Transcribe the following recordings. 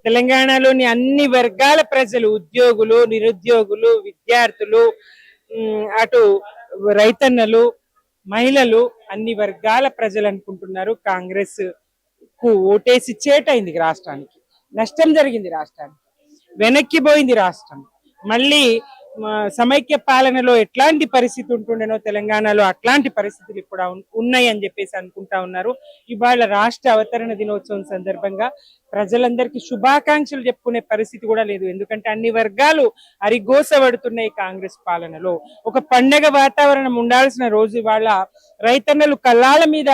తెలంగాణలోని అన్ని వర్గాల ప్రజలు, ఉద్యోగులు, నిరుద్యోగులు, విద్యార్థులు, అటు రైతన్నలు, మహిళలు, అన్ని వర్గాల ప్రజలు అనుకుంటున్నారు కాంగ్రెస్ కు ఓటేసి చేటైంది రాష్ట్రానికి. నష్టం జరిగింది రాష్ట్రానికి, వెనక్కిపోయింది రాష్ట్రం. మళ్ళీ సమైక్య పాలనలో ఎట్లాంటి పరిస్థితి ఉంటుండేనో తెలంగాణలో అట్లాంటి పరిస్థితులు ఇప్పుడు ఉన్నాయి అని చెప్పేసి అనుకుంటా ఉన్నారు. ఇవాళ రాష్ట్ర అవతరణ దినోత్సవం సందర్భంగా ప్రజలందరికీ శుభాకాంక్షలు చెప్పుకునే పరిస్థితి కూడా లేదు. ఎందుకంటే అన్ని వర్గాలు అరిగోసపడుతున్నాయి కాంగ్రెస్ పాలనలో. ఒక పండగ వాతావరణం ఉండాల్సిన రోజు ఇవాళ రైతన్నలు కళ్ళాల మీద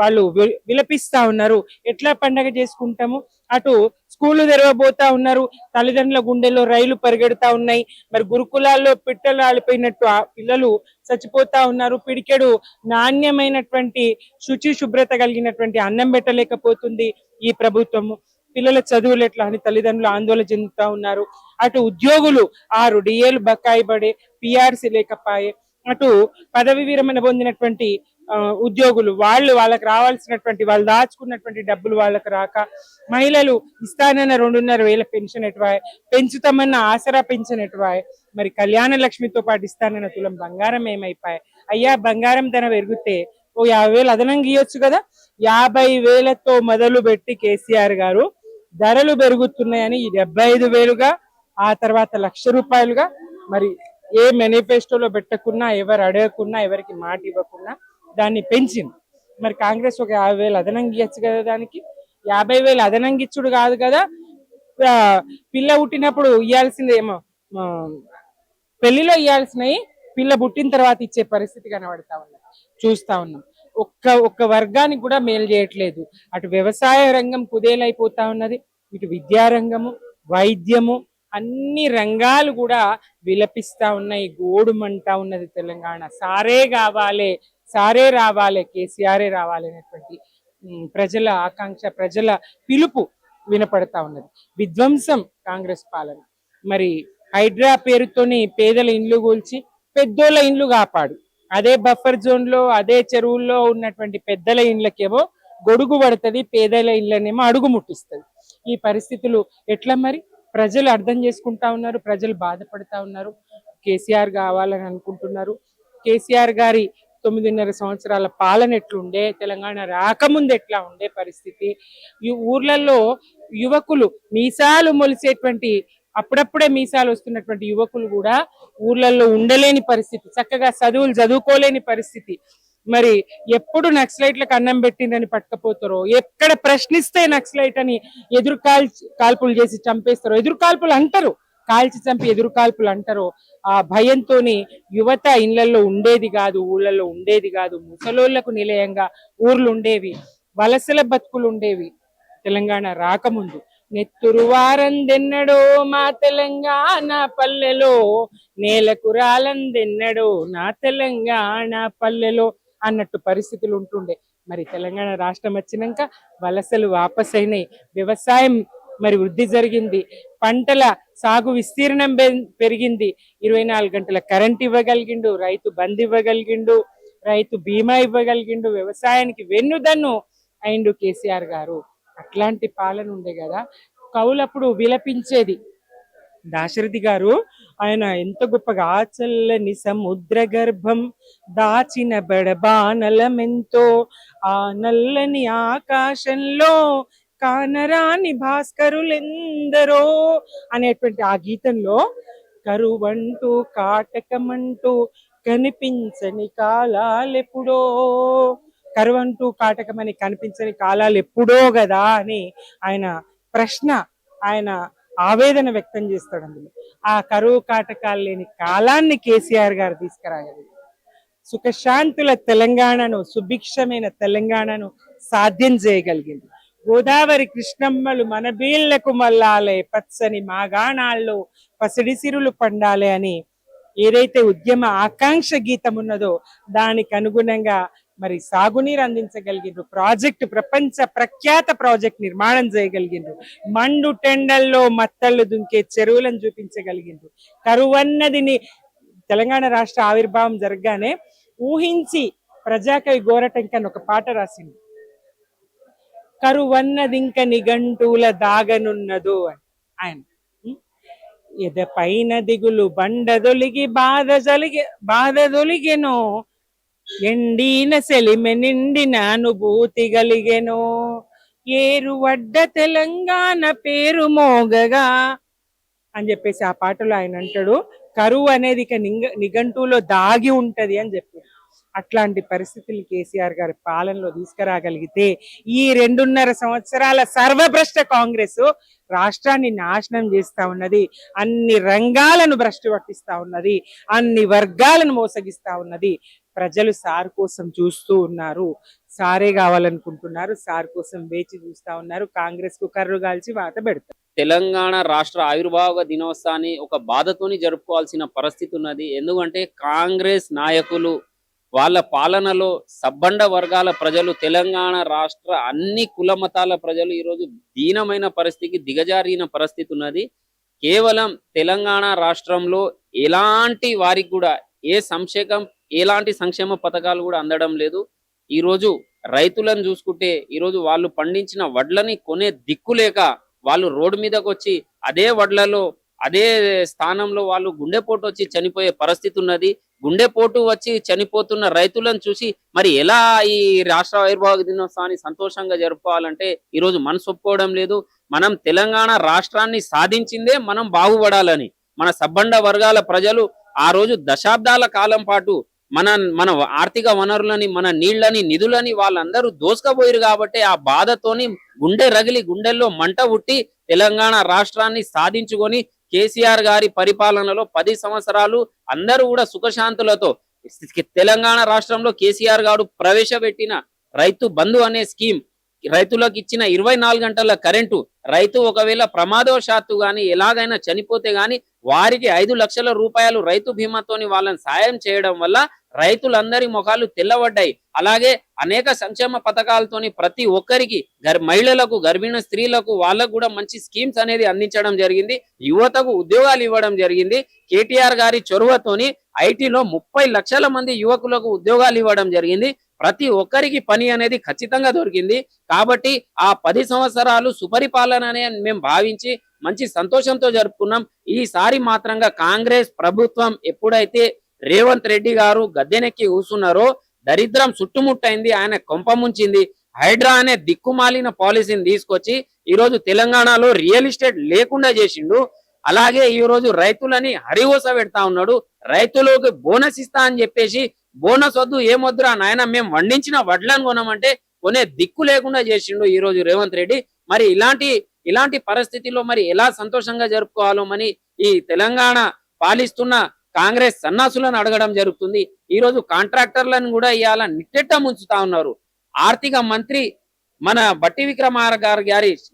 వాళ్ళు విలపిస్తా ఉన్నారు. ఎట్లా పండగ చేసుకుంటాము? అటు స్కూళ్ళు తెరవబోతా ఉన్నారు, తల్లిదండ్రుల గుండెల్లో రైలు పరిగెడుతా ఉన్నాయి. మరి గురుకులాల్లో పిట్టలు ఆలిపోయినట్టు ఆ పిల్లలు చచ్చిపోతా ఉన్నారు. పిడికెడు నాణ్యమైనటువంటి శుచి శుభ్రత కలిగినటువంటి అన్నం పెట్టలేకపోతుంది ఈ ప్రభుత్వము. పిల్లల చదువులు ఎట్లా అని తల్లిదండ్రులు ఆందోళన చెందుతా ఉన్నారు. అటు ఉద్యోగులు 6 డిఏలు బకాయి పడే, పిఆర్సీ లేకపాయే. అటు పదవి విరమణ పొందినటువంటి ఉద్యోగులు వాళ్ళకి రావాల్సినటువంటి వాళ్ళు దాచుకున్నటువంటి డబ్బులు వాళ్ళకి రాక, మహిళలు ఇస్తానన్న 2,500 పెన్షన్ ఎటువాయ్, పెంచుతామన్న ఆసరా పెన్షన్ ఎటువాయ్, మరి కళ్యాణ లక్ష్మితో పాటు ఇస్తానన్న తులం బంగారం ఏమైపోయాయి? అయ్యా, బంగారం ధర పెరిగితే ఓ 50,000 అదనంగా ఇవ్వచ్చు కదా. 50,000తో మొదలు పెట్టి కేసీఆర్ గారు ధరలు పెరుగుతున్నాయని 75,000గా, ఆ తర్వాత 1,00,000 రూపాయలుగా, మరి ఏ మేనిఫెస్టోలో పెట్టకున్నా, ఎవరు అడగకున్నా, ఎవరికి మాట ఇవ్వకున్నా దాన్ని పెంచింది. మరి కాంగ్రెస్ ఒక 50,000 అదనంగా ఇవ్వచ్చు కదా. దానికి 50,000 అదనంగా ఇచ్చుడు కాదు కదా, పిల్ల పుట్టినప్పుడు ఇవ్వాల్సిందేమో పెళ్లిలో ఇవ్వాల్సినవి పిల్ల పుట్టిన తర్వాత ఇచ్చే పరిస్థితి కనబడతా ఉన్నాం, చూస్తా ఉన్నాం. ఒక్క వర్గానికి కూడా మేలు చేయట్లేదు. అటు వ్యవసాయ రంగం కుదేలైపోతా ఉన్నది, ఇటు విద్యారంగము, వైద్యము, అన్ని రంగాలు కూడా విలపిస్తా ఉన్నాయి. గోడుమంటా ఉన్నది తెలంగాణ. సారే కావాలి, సారే రావాలి, కేసీఆరే రావాలి అనేటువంటి ప్రజల ఆకాంక్ష, ప్రజల పిలుపు వినపడతా ఉన్నది. విధ్వంసం కాంగ్రెస్ పాలన. మరి హైడ్రా పేరుతోని పేదల ఇండ్లు కూల్చి పెద్దోళ్ళ ఇండ్లు కాపాడు. అదే బఫర్ జోన్ లో, అదే చెరువుల్లో ఉన్నటువంటి పెద్దల ఇండ్లకేమో గొడుగు పడుతుంది, పేదల ఇళ్ళనేమో అడుగు ముట్టిస్తుంది. ఈ పరిస్థితులు ఎట్లా మరి? ప్రజలు అర్థం చేసుకుంటా ఉన్నారు, ప్రజలు బాధపడతా ఉన్నారు. కేసీఆర్ కావాలని అనుకుంటున్నారు. కేసీఆర్ గారి 9.5 సంవత్సరాల పాలన ఎట్లుండే, తెలంగాణ రాకముందు ఎట్లా ఉండే పరిస్థితి, ఈ ఊర్లలో యువకులు మీసాలు మొలిసేటువంటి, అప్పుడప్పుడే మీసాలు వస్తున్నటువంటి యువకులు కూడా ఊర్లలో ఉండలేని పరిస్థితి, చక్కగా చదువుకోలేని పరిస్థితి. మరి ఎప్పుడు నక్సలైట్లకు అన్నం పెట్టిందని పట్టకపోతారో, ఎక్కడ ప్రశ్నిస్తే నక్సలైట్ అని ఎదురు కాల్పులు చేసి చంపేస్తారో, ఎదురు కాల్పులు అంటారు, కాల్చి చంపి ఎదురు కాల్పులు అంటారో, ఆ భయంతో యువత ఇళ్లలో ఉండేది కాదు, ఊళ్ళల్లో ఉండేది కాదు. ముసలోళ్లకు నిలయంగా ఊర్లు ఉండేవి, వలసల బతుకులు ఉండేవి తెలంగాణ రాకముందు. నెత్తురు వారందెన్నడో మా తెలంగాణ పల్లెలో, నేలకు రాలందెన్నడో నా తెలంగాణ పల్లెలో అన్నట్టు పరిస్థితులు ఉంటుండే. మరి తెలంగాణ రాష్ట్రం వచ్చినాక వలసలు వాపస్ అయినాయి, వ్యవసాయం మరి వృద్ధి జరిగింది, పంటల సాగు విస్తీర్ణం పెరిగింది, 24 గంటల కరెంట్ ఇవ్వగలిగిండు, రైతు బంద్ ఇవ్వగలిగిండు, రైతు బీమా ఇవ్వగలిగిండు, వ్యవసాయానికి వెన్నుదన్ను అయిండు కేసీఆర్ గారు. అట్లాంటి పాలన ఉండే కదా. కవులప్పుడు విలపించేది దాశరథి గారు, ఆయన ఎంత గొప్పగా, ఆచల్లని సముద్ర గర్భం దాచిన బడబానలమెంతో, ఆ నల్లని ఆకాశంలో కానరాని భాస్కరులెందరో అనేటువంటి ఆ గీతంలో కరువంటూ కాటకమంటూ కనిపించని కాలాలెప్పుడో, కరువంటూ కాటకమని కనిపించని కాలాలు ఎప్పుడో కదా అని ఆయన ప్రశ్న, ఆయన ఆవేదన వ్యక్తం చేస్తాడు. అందులో ఆ కరువు కాటకాలు లేని కాలాన్ని కేసీఆర్ గారు తీసుకురాగలిగారు. సుఖశాంతుల తెలంగాణను, సుభిక్షమైన తెలంగాణను సాధ్యం చేయగలిగింది. గోదావరి కృష్ణమ్మలు మన బీళ్లకు మల్లాలే, పచ్చని మాగాణాల్లో పసిడి సిరులు పండాలే అని ఏదైతే ఉద్యమ ఆకాంక్ష గీతం ఉన్నదో దానికి అనుగుణంగా మరి సాగునీరు అందించగలిగిండ్రు, ప్రాజెక్టు ప్రపంచ ప్రఖ్యాత ప్రాజెక్ట్ నిర్మాణం చేయగలిగిండ్రు, మండు టెండల్లో మత్తళ్ళు దుంకే చెరువులను చూపించగలిగిండ్రు. కరువన్నదిని తెలంగాణ రాష్ట్ర ఆవిర్భావం జరగగానే ఊహించి ప్రజాకవి గోరటంకన్ ఒక పాట రాసింది. కరువన్నదింక నిఘంటువుల దాగనున్నదో అని ఆయన. ఉం? ఎదపైన దిగులు బండదొలిగి బాధదొలిగెనో, ఎండిన సెలిమె నిండిన అనుభూతి గలిగెనో, ఏరువడ్డ తెలంగాణ పేరు మోగగా అని చెప్పేసి ఆ పాటలో ఆయన అంటాడు. కరువు అనేది ఇక నిఘంటువులో దాగి ఉంటది అని చెప్పి, అట్లాంటి పరిస్థితులు కేసీఆర్ గారి పాలనలో తీసుకురాగలిగితే ఈ 2.5 సంవత్సరాల సర్వభ్రష్ట కాంగ్రెస్ రాష్ట్రాన్ని నాశనం చేస్తా ఉన్నది, అన్ని రంగాలను భ్రష్టు పట్టిస్తా ఉన్నది, అన్ని వర్గాలను మోసగిస్తా ఉన్నది. ప్రజలు సార్ కోసం చూస్తూ ఉన్నారు, సారే కావాలనుకుంటున్నారు, సార్ కోసం వేచి చూస్తా ఉన్నారు. కాంగ్రెస్ కు కర్రు కాల్చి వాత పెడతారు. తెలంగాణ రాష్ట్ర ఆవిర్భావ దినోత్సవాన్ని ఒక బాధతోని జరుపుకోవాల్సిన పరిస్థితి ఉన్నది. ఎందుకంటే కాంగ్రెస్ నాయకులు వాళ్ళ పాలనలో సబ్బండ వర్గాల ప్రజలు, తెలంగాణ రాష్ట్ర అన్ని కుల మతాల ప్రజలు ఈరోజు దీనమైన పరిస్థితికి దిగజారిన పరిస్థితి ఉన్నది. కేవలం తెలంగాణ రాష్ట్రంలో ఎలాంటి వారికి కూడా ఎలాంటి సంక్షేమ పథకాలు కూడా అందడం లేదు. ఈరోజు రైతులను చూసుకుంటే ఈరోజు వాళ్ళు పండించిన వడ్లని కొనే దిక్కులేక వాళ్ళు రోడ్డు మీదకి వచ్చి అదే వడ్లలో అదే స్థానంలో వాళ్ళు గుండెపోటు వచ్చి చనిపోయే పరిస్థితి ఉన్నది. గుండెపోటు వచ్చి చనిపోతున్న రైతులను చూసి మరి ఎలా ఈ రాష్ట్ర ఆవిర్భావ దినోత్సవాన్ని సంతోషంగా జరుపుకోవాలంటే ఈరోజు మనసు ఒప్పుకోవడం లేదు. మనం తెలంగాణ రాష్ట్రాన్ని సాధించిందే మనం బాగుపడాలని, మన సబ్బండ వర్గాల ప్రజలు ఆ రోజు దశాబ్దాల కాలం పాటు మన ఆర్థిక వనరులని, మన నీళ్లని, నిధులని వాళ్ళందరూ దోసుకపోయారు కాబట్టి ఆ బాధతోని గుండె రగిలి గుండెల్లో మంట పుట్టి తెలంగాణ రాష్ట్రాన్ని సాధించుకొని కేసీఆర్ గారి పరిపాలనలో 10 సంవత్సరాలు అందరూ కూడా సుఖశాంతులతో తెలంగాణ రాష్ట్రంలో కేసీఆర్ గారు ప్రవేశపెట్టిన రైతు బంధు అనే స్కీమ్, రైతులకు ఇచ్చిన 24 గంటల కరెంటు, రైతు ఒకవేళ ప్రమాదవశాత్తు గాని ఎలాగైనా చనిపోతే గాని వారికి 5 లక్షల రూపాయలు రైతు బీమాతోని వాళ్ళని సాయం చేయడం వల్ల రైతులందరి ముఖాలు తెల్లబడ్డాయి. అలాగే అనేక సంక్షేమ పథకాలతోని ప్రతి ఒక్కరికి మహిళలకు, గర్భిణీ స్త్రీలకు వాళ్ళకు కూడా మంచి స్కీమ్స్ అనేది అందించడం జరిగింది. యువతకు ఉద్యోగాలు ఇవ్వడం జరిగింది. కేటీఆర్ గారి చొరవతోని ఐటీలో 30 లక్షల మంది యువకులకు ఉద్యోగాలు ఇవ్వడం జరిగింది. ప్రతి ఒక్కరికి పని అనేది ఖచ్చితంగా దొరికింది. కాబట్టి ఆ 10 సంవత్సరాలు సుపరిపాలన అనే మేము భావించి మంచి సంతోషంతో జరుపుకున్నాం. ఈసారి మాత్రంగా కాంగ్రెస్ ప్రభుత్వం ఎప్పుడైతే రేవంత్ రెడ్డి గారు గద్దెనెక్కి కూర్చున్నారో దరిద్రం చుట్టుముట్టైంది, ఆయన కొంప ముంచింది. హైడ్రా అనే దిక్కుమాలిన పాలసీని తీసుకొచ్చి ఈరోజు తెలంగాణలో రియల్ ఎస్టేట్ లేకుండా చేసిండు. అలాగే ఈ రోజు రైతులని హరివోస పెడతా ఉన్నాడు. రైతులకు బోనస్ ఇస్తా అని చెప్పేసి బోనస్ వద్దు ఏమొద్దురా నాయన, మేము వండించిన వడ్లను కొనమంటే కొనే దిక్కు లేకుండా చేసిండు ఈ రోజు రేవంత్ రెడ్డి. మరి ఇలాంటి పరిస్థితిలో మరి ఎలా సంతోషంగా జరుపుకోవాలో మరి ఈ తెలంగాణ పాలిస్తున్న కాంగ్రెస్ సన్నాసులను అడగడం జరుగుతుంది. ఈ రోజు కాంట్రాక్టర్లను కూడా ఇవాళ నిట్టెట్ట ముంచుతా ఉన్నారు. ఆర్థిక మంత్రి మన బట్టి విక్రమార్క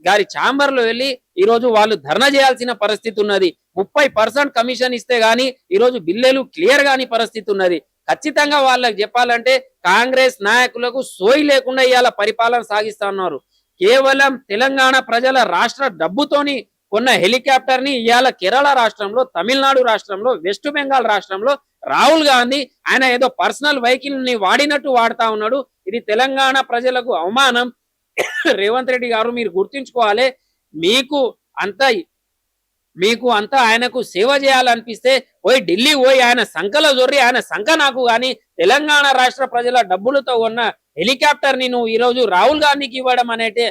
గారి ఛాంబర్ లో వెళ్ళి ఈ రోజు వాళ్ళు ధర్నా చేయాల్సిన పరిస్థితి ఉన్నది. 30% కమిషన్ ఇస్తే గాని ఈ రోజు బిల్లులు క్లియర్ గాని పరిస్థితి ఉన్నది. ఖచ్చితంగా వాళ్ళకి చెప్పాలంటే కాంగ్రెస్ నాయకులకు సోయి లేకుండా ఇవాళ పరిపాలన సాగిస్తా ఉన్నారు. కేవలం తెలంగాణ ప్రజల రాష్ట్ర డబ్బుతోని కొన్న హెలికాప్టర్ ని ఇవాళ కేరళ రాష్ట్రంలో, తమిళనాడు రాష్ట్రంలో, వెస్ట్ బెంగాల్ రాష్ట్రంలో రాహుల్ గాంధీ ఆయన ఏదో పర్సనల్ వెహికల్ ని వాడినట్టు వాడుతా ఉన్నాడు. ఇది తెలంగాణ ప్రజలకు అవమానం. రేవంత్ రెడ్డి గారు మీరు గుర్తుంచుకోవాలి, మీకు అంతా ఆయనకు సేవ చేయాలనిపిస్తే పోయి ఢిల్లీ పోయి ఆయన సంఖలో జొర్రి ఆయన సంఖ నాకు గాని తెలంగాణ రాష్ట్ర ప్రజల డబ్బులతో ఉన్న హెలికాప్టర్ ని నువ్వు ఈ రోజు రాహుల్ గాంధీకి ఇవ్వడం అనేది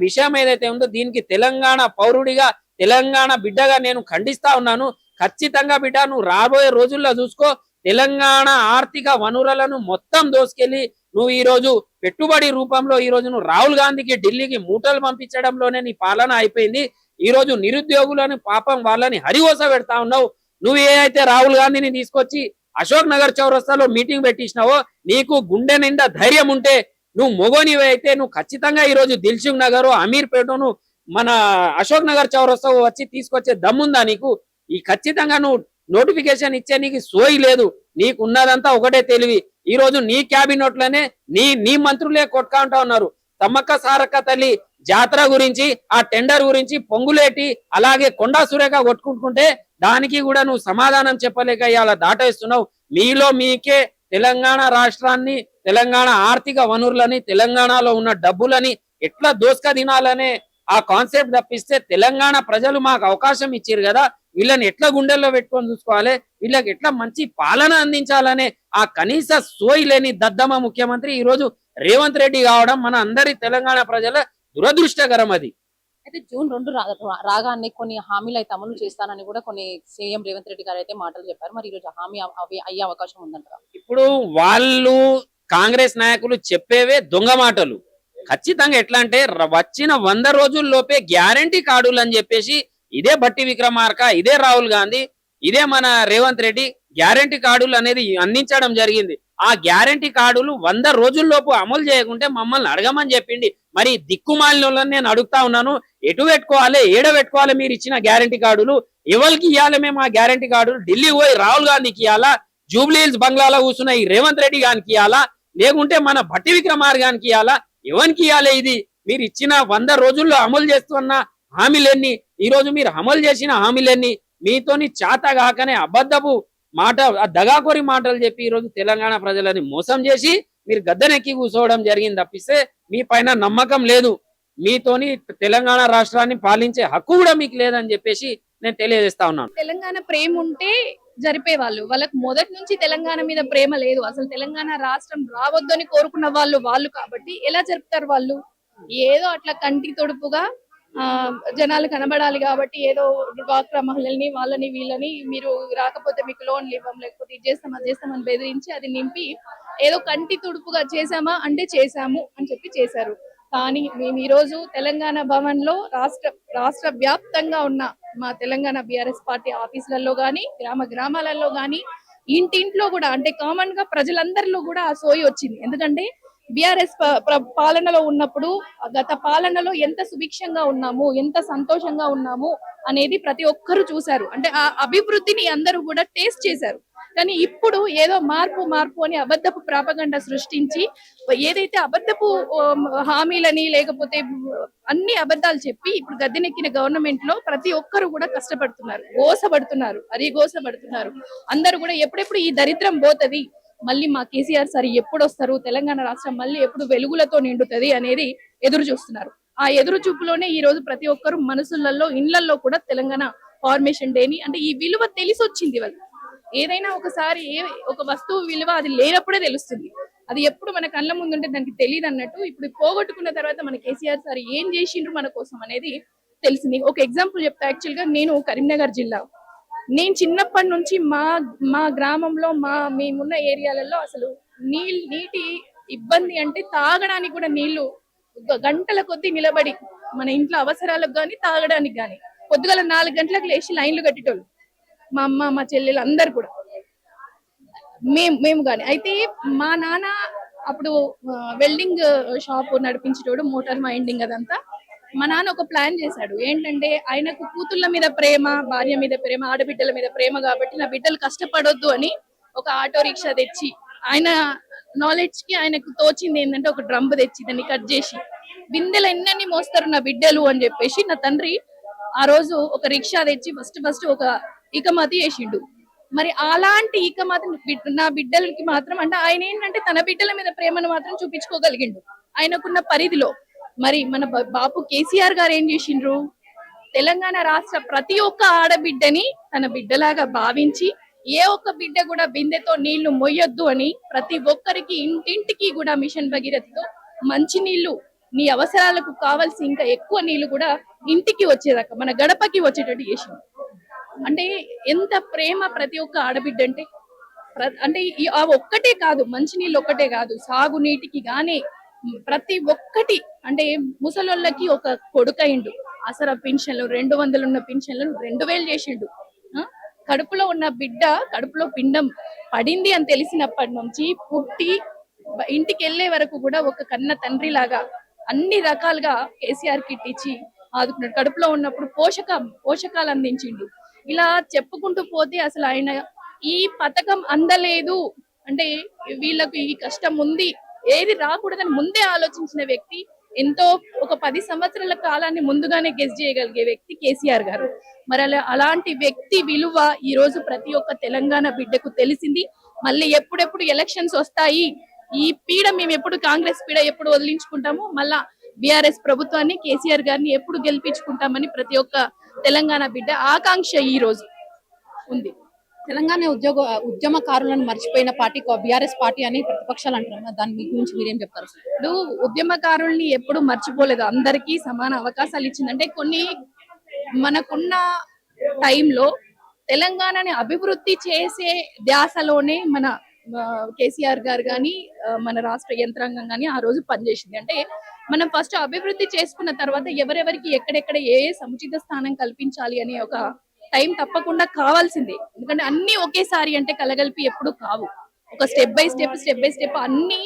విషయం ఏదైతే ఉందో దీనికి తెలంగాణ పౌరుడిగా, తెలంగాణ బిడ్డగా నేను ఖండిస్తా ఉన్నాను. ఖచ్చితంగా బిడ్డ నువ్వు రాబోయే రోజుల్లో చూసుకో, తెలంగాణ ఆర్థిక వనరులను మొత్తం దోసుకెళ్లి నువ్వు ఈ రోజు పెట్టుబడి రూపంలో ఈ రోజు నువ్వు రాహుల్ గాంధీకి ఢిల్లీకి మూటలు పంపించడంలోనే నీ పాలన అయిపోయింది. ఈ రోజు నిరుద్యోగులను పాపం వాళ్ళని హరివోస పెడతా ఉన్నావు. నువ్వు ఏదైతే రాహుల్ గాంధీని తీసుకొచ్చి అశోక్ నగర్ చౌరస్తాలో మీటింగ్ పెట్టించినావో, నీకు గుండె నిండా ధైర్యం ఉంటే నువ్వు మొగోనివి అయితే నువ్వు ఖచ్చితంగా ఈ రోజు దిల్సుఖ్ నగర్, అమీర్పేటను మన అశోక్ నగర్ చౌరస్తా వచ్చి తీసుకొచ్చే దమ్ముందా నీకు? ఈ ఖచ్చితంగా నువ్వు నోటిఫికేషన్ ఇచ్చే నీకు సోయి లేదు. నీకు ఉన్నదంతా ఒకటే తెలివి. ఈ రోజు నీ క్యాబినెట్లోనే నీ మంత్రులే కొట్టుకుంటా ఉన్నారు. తమ్మక్క సారక్క తల్లి జాతర గురించి, ఆ టెండర్ గురించి పొంగులేటి అలాగే కొండా సురేఖ కొట్టుకుంటుంటే దానికి కూడా నువ్వు సమాధానం చెప్పలేక ఇవాళ దాటేస్తున్నావు. మీకే తెలంగాణ రాష్ట్రాన్ని, తెలంగాణ ఆర్థిక వనరులని, తెలంగాణలో ఉన్న డబ్బులని ఎట్లా దోసుక తినాలనే ఆ కాన్సెప్ట్ తప్పిస్తే తెలంగాణ ప్రజలు మాకు అవకాశం ఇచ్చారు కదా, వీళ్ళని ఎట్లా గుండెల్లో పెట్టుకొని చూసుకోవాలి, వీళ్ళకి ఎట్లా మంచి పాలన అందించాలనే ఆ కనీస సోయి లేని దద్దమ్మ ముఖ్యమంత్రి ఈ రోజు రేవంత్ రెడ్డి కావడం మన అందరి తెలంగాణ ప్రజల దురదృష్టకరం. అది అయితే జూన్ 2 రాగానే కొన్ని హామీలు అయితే అమలు చేస్తానని కూడా కొన్ని సీఎం రేవంత్ రెడ్డి గారు అయితే మాటలు చెప్పారు. మరి ఈ రోజు హామీ అవి అయ్యే అవకాశం ఉందంటారా? ఇప్పుడు వాళ్ళు కాంగ్రెస్ నాయకులు చెప్పేవే దొంగ మాటలు. ఖచ్చితంగా ఎట్లా అంటే వచ్చిన 100 రోజుల్లోపే గ్యారంటీ కార్డులు అని చెప్పేసి ఇదే బట్టి విక్రమార్క, ఇదే రాహుల్ గాంధీ, ఇదే మన రేవంత్ రెడ్డి గ్యారంటీ కార్డులు అనేది అందించడం జరిగింది. ఆ గ్యారంటీ కార్డులు 100 రోజుల్లోపు అమలు చేయకుంటే మమ్మల్ని అడగమని చెప్పింది. మరి దిక్కుమాలిన నేను అడుగుతా ఉన్నాను, ఎటు పెట్టుకోవాలి, ఏడ పెట్టుకోవాలి? మీరు ఇచ్చిన గ్యారంటీ కార్డులు ఎవరికి ఇవ్వాలి? మేము ఆ గ్యారంటీ కార్డులు ఢిల్లీ పోయి రాహుల్ గాంధీకి ఇవ్వాలా, జూబ్లీ హిల్స్ బంగ్లాలో కూర్చున్న ఈ రేవంత్ రెడ్డి గారికి ఇవ్వాలా, లేకుంటే మన భట్టి విక్రమార్ గారికి ఇవ్వాలా? ఎవరికి ఇవ్వాలి? ఇది మీరు ఇచ్చిన 100 రోజుల్లో అమలు చేస్తున్న హామీలన్నీ, ఈ రోజు మీరు అమలు చేసిన హామీలన్నీ మీతోని చేత కాకనే అబద్ధపు మాట, దగాకోరి మాటలు చెప్పి ఈ రోజు తెలంగాణ ప్రజలని మోసం చేసి మీరు గద్దెనెక్కి కూర్చోవడం జరిగింది తప్పిస్తే మీ పైన నమ్మకం లేదు. మీతోని తెలంగాణ రాష్ట్రాన్ని పాలించే హక్కు కూడా మీకు లేదని చెప్పేసి నేను తెలియజేస్తా ఉన్నాను. తెలంగాణ ప్రేమ ఉంటే జరిపేవాళ్ళు. వాళ్ళకి మొదటి నుంచి తెలంగాణ మీద ప్రేమ లేదు. అసలు తెలంగాణ రాష్ట్రం రావద్దు అని కోరుకున్న వాళ్ళు కాబట్టి ఎలా జరుపుతారు వాళ్ళు? ఏదో అట్లా కంటికి తొడుపుగా జనాలు కనబడాలి కాబట్టి ఏదో డ్వాక్రా మహిళల్ని వాళ్ళని వీళ్ళని మీరు రాకపోతే మీకు లోన్లు ఇవ్వం, లేకపోతే ఇది చేస్తాం అది చేస్తామని బెదిరించి అది నింపి ఏదో కంటి తుడుపుగా చేశామా అంటే చేశాము అని చెప్పి చేశారు. కానీ మేము ఈ రోజు తెలంగాణ భవన్ లో రాష్ట్ర వ్యాప్తంగా ఉన్న మా తెలంగాణ బీఆర్ఎస్ పార్టీ ఆఫీసులలో గాని, గ్రామాలలో గాని, ఇంటింట్లో కూడా అంటే కామన్ గా ప్రజలందరిలో కూడా ఆ సోయి వచ్చింది. ఎందుకంటే బీఆర్ఎస్ పాలనలో ఉన్నప్పుడు గత పాలనలో ఎంత సుభిక్షంగా ఉన్నాము, ఎంత సంతోషంగా ఉన్నాము అనేది ప్రతి ఒక్కరు చూశారు. అంటే ఆ అభివృద్ధిని అందరూ కూడా టేస్ట్ చేశారు. కానీ ఇప్పుడు ఏదో మార్పు అని అబద్ధపు ప్రాపగండ సృష్టించి ఏదైతే అబద్ధపు హామీలని లేకపోతే అన్ని అబద్ధాలు చెప్పి ఇప్పుడు గద్దెనెక్కిన గవర్నమెంట్ లో ప్రతి ఒక్కరు కూడా కష్టపడుతున్నారు, గోసపడుతున్నారు. అందరూ కూడా ఎప్పుడెప్పుడు ఈ దరిద్రం పోతది, మళ్ళీ మా కేసీఆర్ సార్ ఎప్పుడు వస్తారు, తెలంగాణ రాష్ట్రం మళ్ళీ ఎప్పుడు వెలుగులతో నిండుతుంది అనేది ఎదురు చూస్తున్నారు. ఆ ఎదురు చూపులోనే ఈ రోజు ప్రతి ఒక్కరు మనసులలో ఇళ్లలో కూడా తెలంగాణ ఫార్మేషన్ డేని అంటే ఈ విలువ తెలిసి వచ్చింది. వాళ్ళు ఏదైనా ఒకసారి ఒక వస్తువు విలువ అది లేనప్పుడే తెలుస్తుంది. అది ఎప్పుడు మన కళ్ళ ముందు ఉంటే దానికి తెలియదు అన్నట్టు ఇప్పుడు పోగొట్టుకున్న తర్వాత మన కేసీఆర్ సార్ ఏం చేసిండ్రు మన కోసం అనేది తెలిసింది. ఒక ఎగ్జాంపుల్ చెప్తా. యాక్చువల్ గా నేను కరీంనగర్ జిల్లా, నేను చిన్నప్పటి నుంచి మా గ్రామంలో మేమున్న ఏరియాలలో అసలు నీటి ఇబ్బంది అంటే తాగడానికి కూడా నీళ్లు గంటల కొద్దీ నిలబడి మన ఇంట్లో అవసరాలకు గాని తాగడానికి గాని పొద్దుగల 4 గంటలకు లేచి లైన్లు కట్టేటోళ్ళు మా అమ్మ మా చెల్లెలు అందరు కూడా మేము గాని. అయితే మా నాన్న అప్పుడు వెల్డింగ్ షాప్ నడిపించేటోడు, మోటార్ వైండింగ్ అదంతా. మా నాన్న ఒక ప్లాన్ చేశాడు. ఏంటంటే ఆయనకు కూతుళ్ళ మీద ప్రేమ, భార్య మీద ప్రేమ, ఆడబిడ్డల మీద ప్రేమ కాబట్టి నా బిడ్డలు కష్టపడొద్దు అని ఒక ఆటో రిక్షా తెచ్చి ఆయన నాలెడ్జ్ కి ఆయనకు తోచింది ఏంటంటే ఒక డ్రమ్ తెచ్చి దాన్ని కట్ చేసి బిందెలు ఎన్నెన్ని మోస్తారు నా బిడ్డలు అని చెప్పేసి నా తండ్రి ఆ రోజు ఒక రిక్షా తెచ్చి ఫస్ట్ ఒక ఇకమతి చేసిండు. మరి అలాంటి ఇకమతి నా బిడ్డలకి మాత్రం అంటే ఆయన ఏంటంటే తన బిడ్డల మీద ప్రేమను మాత్రం చూపించుకోగలిగిండు ఆయనకున్న పరిధిలో. మరి మన బాపు కేసీఆర్ గారు ఏం చేసిండ్రు, తెలంగాణ రాష్ట్ర ప్రతి ఒక్క ఆడబిడ్డని తన బిడ్డలాగా భావించి ఏ ఒక్క బిడ్డ కూడా బిందెతో నీళ్లు మొయ్యొద్దు అని ప్రతి ఒక్కరికి ఇంటింటికి కూడా మిషన్ భగీరథతో మంచి నీళ్లు, నీ అవసరాలకు కావాల్సి ఇంకా ఎక్కువ నీళ్లు కూడా ఇంటికి వచ్చేదాకా మన గడపకి వచ్చేటట్టు చేసింది. అంటే ఎంత ప్రేమ ప్రతి ఒక్క ఆడబిడ్డ అంటే ఆ ఒక్కటే కాదు, మంచినీళ్ళు ఒక్కటే కాదు, సాగునీటికి గానీ ప్రతి ఒక్కటి. అంటే ముసలోళ్ళకి ఒక కొడుకయిండు, ఆసరా పింఛన్లు 200 ఉన్న పింఛన్లను 2000 చేసిండు. కడుపులో ఉన్న బిడ్డ కడుపులో పిండం పడింది అని తెలిసినప్పటి నుంచి పుట్టి ఇంటికి వెళ్లే వరకు కూడా ఒక కన్న తండ్రి లాగా అన్ని రకాలుగా కేసీఆర్ కిట్ ఇచ్చి ఆదుకున్నాడు. కడుపులో ఉన్నప్పుడు పోషకాలు అందించిండు. ఇలా చెప్పుకుంటూ పోతే అసలు ఆయన ఈ పథకం అందలేదు అంటే వీళ్ళకు ఈ కష్టం ఉంది, ఏది రాకూడదని ముందే ఆలోచించిన వ్యక్తి, ఎంతో ఒక 10 సంవత్సరాల కాలాన్ని ముందుగానే గెస్ చేయగలిగే వ్యక్తి కేసీఆర్ గారు. మరి అలాంటి వ్యక్తి విలువ ఈ రోజు ప్రతి ఒక్క తెలంగాణ బిడ్డకు తెలిసింది. మళ్ళీ ఎప్పుడెప్పుడు ఎలక్షన్స్ వస్తాయి, ఈ పీడ మేము ఎప్పుడు కాంగ్రెస్ పీడ ఎప్పుడు వదిలించుకుంటాము, మళ్ళా బీఆర్ఎస్ ప్రభుత్వాన్ని కేసీఆర్ గారిని ఎప్పుడు గెలిపించుకుంటామని ప్రతి ఒక్క తెలంగాణ బిడ్డ ఆకాంక్ష ఈ రోజు ఉంది. తెలంగాణ ఉద్యమకారులను మర్చిపోయిన పార్టీ బీఆర్ఎస్ పార్టీ అని ప్రతిపక్షాలు అంటున్నారు. దాని గురించి మీరేం చెప్తారు? ఇప్పుడు ఉద్యమకారుల్ని ఎప్పుడు మర్చిపోలేదు, అందరికీ సమాన అవకాశాలు ఇచ్చిందంటే కొన్ని మనకున్న టైంలో తెలంగాణని అభివృద్ధి చేసే ధ్యాసలోనే మన కేసీఆర్ గారు కానీ మన రాష్ట్ర యంత్రాంగం కానీ ఆ రోజు పనిచేసింది. అంటే మనం ఫస్ట్ అభివృద్ధి చేసుకున్న తర్వాత ఎవరెవరికి ఎక్కడెక్కడ ఏ సముచిత స్థానం కల్పించాలి అనే ఒక టైం తప్పకుండా కావాల్సిందే. ఎందుకంటే అన్ని ఒకేసారి అంటే కలగలిపి ఎప్పుడు కావు. ఒక స్టెప్ బై స్టెప్ అన్ని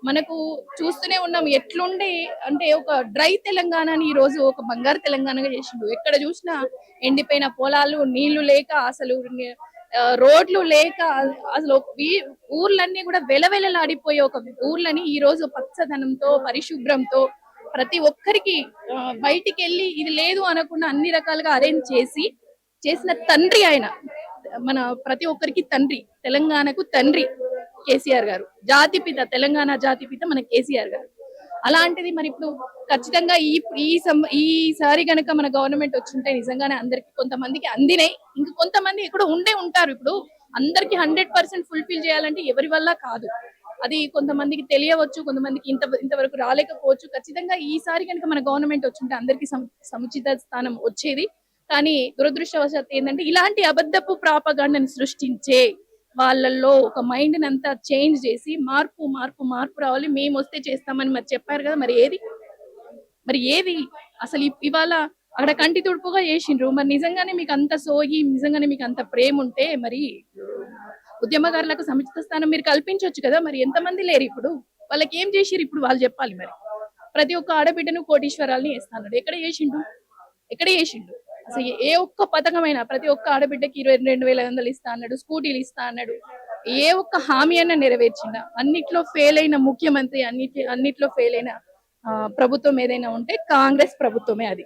మనకు చూస్తూనే ఉన్నాం. ఎట్లుండే అంటే ఒక డ్రై తెలంగాణని ఈ రోజు ఒక బంగారు తెలంగాణగా చేసిండు. ఎక్కడ చూసినా ఎండిపోయిన పొలాలు, నీళ్లు లేక, అసలు రోడ్లు లేక, అసలు ఊర్లన్నీ కూడా వెలవెలలాడిపోయే ఒక ఊర్లని ఈ రోజు పచ్చదనంతో పరిశుభ్రంతో ప్రతి ఒక్కరికి బయటికి వెళ్ళి ఇది లేదు అనకుండా అన్ని రకాలుగా అరేంజ్ చేసిన తండ్రి ఆయన. మన ప్రతి ఒక్కరికి తండ్రి, తెలంగాణకు తండ్రి కేసీఆర్ గారు. జాతిపిత, తెలంగాణ జాతిపిత మన కేసీఆర్ గారు. అలాంటిది మరి ఇప్పుడు ఖచ్చితంగా ఈసారి గనక మన గవర్నమెంట్ వచ్చుంటే నిజంగానే అందరికి కొంతమందికి అందినాయి, ఇంక కొంతమంది ఇక్కడ ఉంటారు. ఇప్పుడు అందరికి 100% ఫుల్ఫిల్ చేయాలంటే ఎవరి వల్ల కాదు. అది కొంతమందికి తెలియవచ్చు, కొంతమందికి ఇంతవరకు రాలేకపోవచ్చు. ఖచ్చితంగా ఈసారి కనుక మన గవర్నమెంట్ వచ్చుంటే అందరికి సముచిత స్థానం వచ్చేది. కానీ దురదృష్టవశాత్తు ఏంటంటే ఇలాంటి అబద్ధపు ప్రాపగాండని సృష్టించే వాళ్ళల్లో ఒక మైండ్ అంతా చేంజ్ చేసి మార్పు రావాలి, మేము వస్తే చేస్తామని మరి చెప్పారు కదా. మరి ఏది అసలు ఇవాళ అక్కడ కంటి తుడుపుగా చేసిండ్రు. మరి నిజంగానే మీకు అంత సోయి, నిజంగానే మీకు అంత ప్రేమ ఉంటే మరి ఉద్యమకారులకు సముచిత స్థానం మీరు కల్పించవచ్చు కదా. మరి ఎంతమంది లేరు ఇప్పుడు, వాళ్ళకి ఏం చేసిరు ఇప్పుడు వాళ్ళు చెప్పాలి. మరి ప్రతి ఒక్క ఆడబిడ్డను కోటీశ్వరాల్ని వేస్తాడు. ఎక్కడ చేసిండు అసలు ఏ ఒక్క పథకమైనా ప్రతి ఒక్క ఆడబిడ్డకి 22,500 ఇస్తా అన్నాడు, స్కూటీలు ఇస్తా అన్నాడు. ఏ ఒక్క హామీ అన్నా నెరవేర్చిందా? అన్నిట్లో ఫెయిల్ అయిన ముఖ్యమంత్రి, అన్నిట్లో ఫెయిల్ అయిన ప్రభుత్వం ఏదైనా ఉంటే కాంగ్రెస్ ప్రభుత్వమే అది.